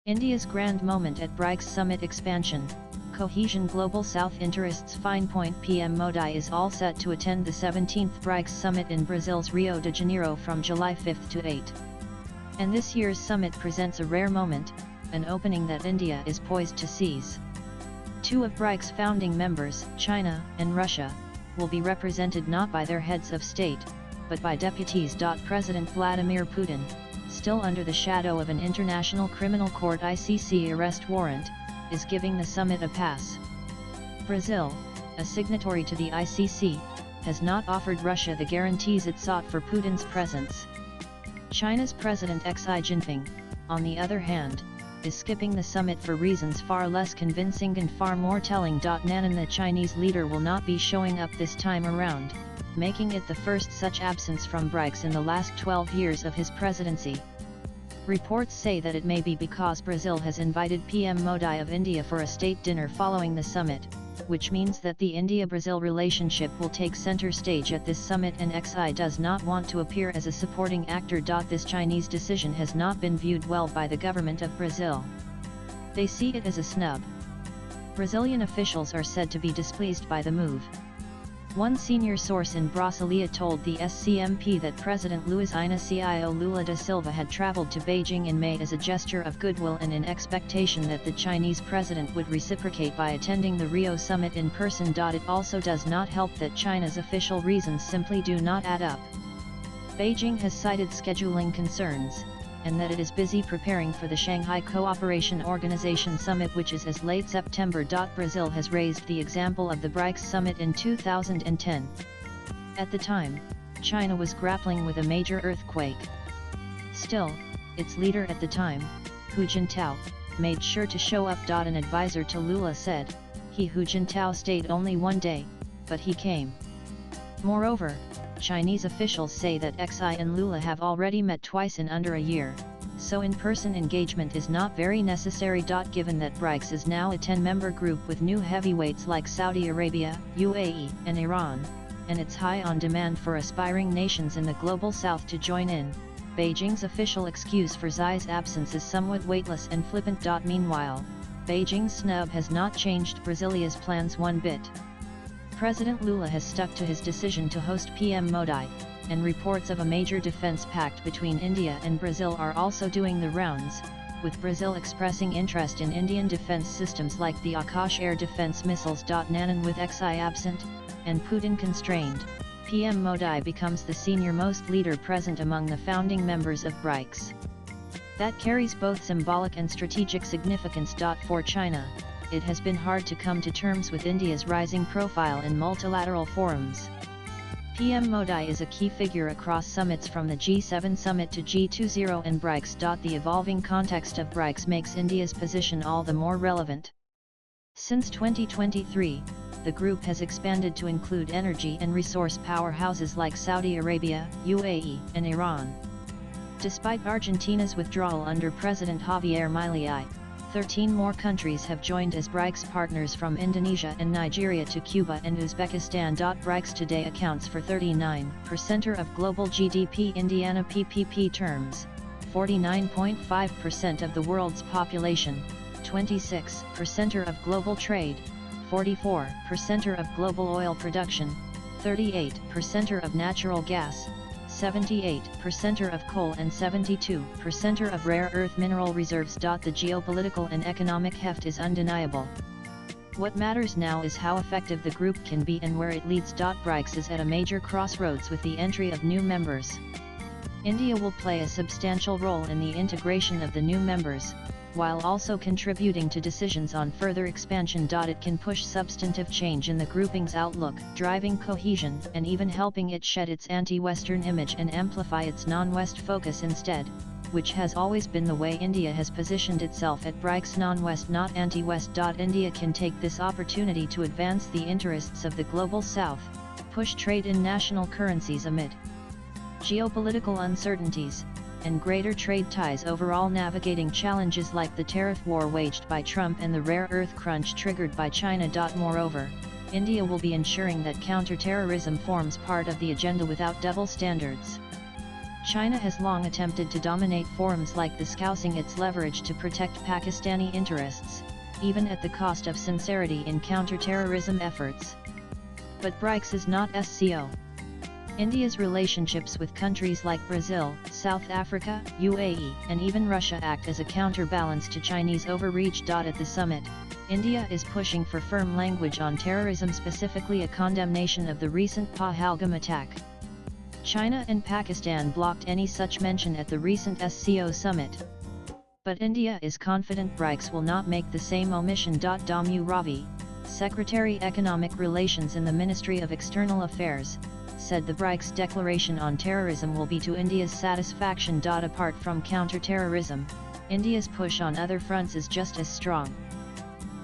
India's grand moment at BRICS Summit expansion, Cohesion Global South Interests Finepoint PM Modi is all set to attend the 17th BRICS Summit in Brazil's Rio de Janeiro from July 5 to 8. And this year's summit presents a rare moment, an opening that India is poised to seize. Two of BRICS founding members, China and Russia, will be represented not by their heads of state, but by deputies. President Vladimir Putin, still under the shadow of an International Criminal Court (ICC) arrest warrant, is giving the summit a pass. Brazil, a signatory to the ICC, has not offered Russia the guarantees it sought for Putin's presence. China's President Xi Jinping, on the other hand, is skipping the summit for reasons far less convincing and far more telling. Nanan, the Chinese leader, will not be showing up this time around, making it the first such absence from BRICS in the last 12 years of his presidency. Reports say that it may be because Brazil has invited PM Modi of India for a state dinner following the summit, which means that the India-Brazil relationship will take center stage at this summit, and Xi does not want to appear as a supporting actor. This Chinese decision has not been viewed well by the government of Brazil. They see it as a snub. Brazilian officials are said to be displeased by the move. One senior source in Brasilia told the SCMP that President Luiz Inácio Lula da Silva had traveled to Beijing in May as a gesture of goodwill and in expectation that the Chinese president would reciprocate by attending the Rio summit in person. It also does not help that China's official reasons simply do not add up. Beijing has cited scheduling concerns, and that it is busy preparing for the Shanghai Cooperation Organization summit, which is as late September. Brazil has raised the example of the BRICS summit in 2010. At the time, China was grappling with a major earthquake. Still, its leader at the time, Hu Jintao, made sure to show up. An advisor to Lula said, Hu Jintao stayed only one day, but he came. Moreover, Chinese officials say that Xi and Lula have already met twice in under a year, so in-person engagement is not very necessary. Given that BRICS is now a 10-member group with new heavyweights like Saudi Arabia, UAE, and Iran, and it's high on demand for aspiring nations in the global south to join in, Beijing's official excuse for Xi's absence is somewhat weightless and flippant. Meanwhile, Beijing's snub has not changed Brasilia's plans one bit. President Lula has stuck to his decision to host PM Modi, and reports of a major defense pact between India and Brazil are also doing the rounds, with Brazil expressing interest in Indian defense systems like the Akash air defense missiles. Nanan, with Xi absent, and Putin constrained, PM Modi becomes the senior-most leader present among the founding members of BRICS. That carries both symbolic and strategic significance. For China, it has been hard to come to terms with India's rising profile in multilateral forums. PM Modi is a key figure across summits from the G7 summit to G20 and BRICS. The evolving context of BRICS makes India's position all the more relevant. Since 2023, the group has expanded to include energy and resource powerhouses like Saudi Arabia, UAE, and Iran. Despite Argentina's withdrawal under President Javier Milei, 13 more countries have joined as BRICS partners, from Indonesia and Nigeria to Cuba and Uzbekistan. BRICS today accounts for 39% of global GDP. Indiana PPP terms, 49.5% of the world's population, 26% of global trade, 44% of global oil production, 38% of natural gas, 78% of coal, and 72% of rare earth mineral reserves. The geopolitical and economic heft is undeniable. What matters now is how effective the group can be and where it leads. BRICS is at a major crossroads with the entry of new members. India will play a substantial role in the integration of the new members, while also contributing to decisions on further expansion. It can push substantive change in the grouping's outlook, driving cohesion, and even helping it shed its anti-Western image and amplify its non-West focus instead, which has always been the way India has positioned itself at BRICS: non-West, not anti-West. India can take this opportunity to advance the interests of the global south, push trade in national currencies amid geopolitical uncertainties, and greater trade ties overall, navigating challenges like the tariff war waged by Trump and the rare earth crunch triggered by China. Moreover, India will be ensuring that counter-terrorism forms part of the agenda without double standards. China has long attempted to dominate forums like this, using its leverage to protect Pakistani interests, even at the cost of sincerity in counter-terrorism efforts. But BRICS is not SCO. India's relationships with countries like Brazil, South Africa, UAE, and even Russia act as a counterbalance to Chinese overreach. At the summit, India is pushing for firm language on terrorism, specifically a condemnation of the recent Pahalgam attack. China and Pakistan blocked any such mention at the recent SCO summit. But India is confident BRICS will not make the same omission. Damu Ravi, Secretary Economic Relations in the Ministry of External Affairs, said the BRICS declaration on terrorism will be to India's satisfaction. Apart from counter-terrorism, India's push on other fronts is just as strong.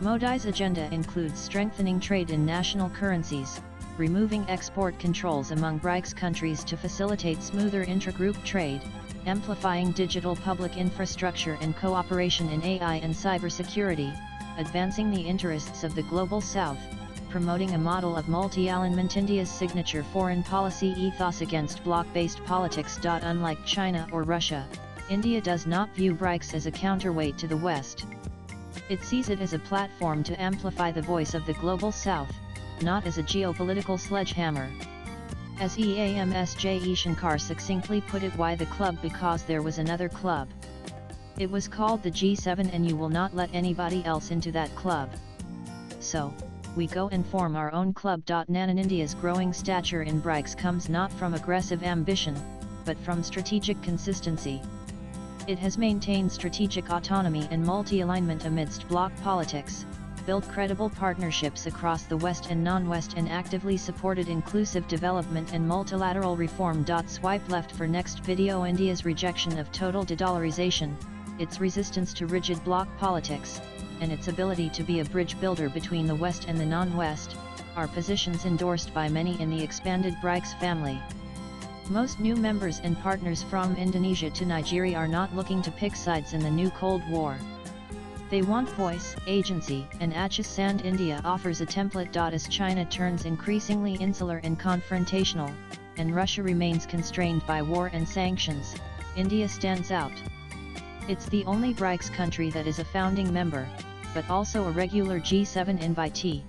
Modi's agenda includes strengthening trade in national currencies, removing export controls among BRICS countries to facilitate smoother intra-group trade, amplifying digital public infrastructure and cooperation in AI and cybersecurity, advancing the interests of the Global South, promoting a model of multi-alignment. India's signature foreign policy ethos against bloc-based politics. Unlike China or Russia, India does not view BRICS as a counterweight to the West. It sees it as a platform to amplify the voice of the Global South, not as a geopolitical sledgehammer. As EAMS J. Shankar succinctly put it, why the club? Because there was another club. It was called the G7, and you will not let anybody else into that club. So, we go and form our own club. Nanan India's growing stature in BRICS comes not from aggressive ambition, but from strategic consistency. It has maintained strategic autonomy and multi-alignment amidst bloc politics, built credible partnerships across the West and non-West, and actively supported inclusive development and multilateral reform. Swipe left for next video. India's rejection of total de-dollarization, its resistance to rigid bloc politics, and its ability to be a bridge builder between the West and the non-West, are positions endorsed by many in the expanded BRICS family. Most new members and partners from Indonesia to Nigeria are not looking to pick sides in the new Cold War. They want voice, agency, and access, and India offers a template. As China turns increasingly insular and confrontational, and Russia remains constrained by war and sanctions, India stands out. It's the only BRICS country that is a founding member, but also a regular G7 invitee.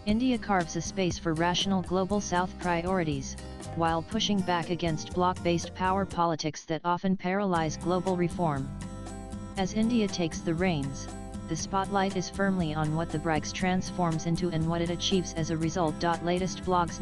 India carves a space for rational Global South priorities, while pushing back against bloc-based power politics that often paralyze global reform. As India takes the reins, the spotlight is firmly on what the BRICS transforms into and what it achieves as a result. Latest blogs.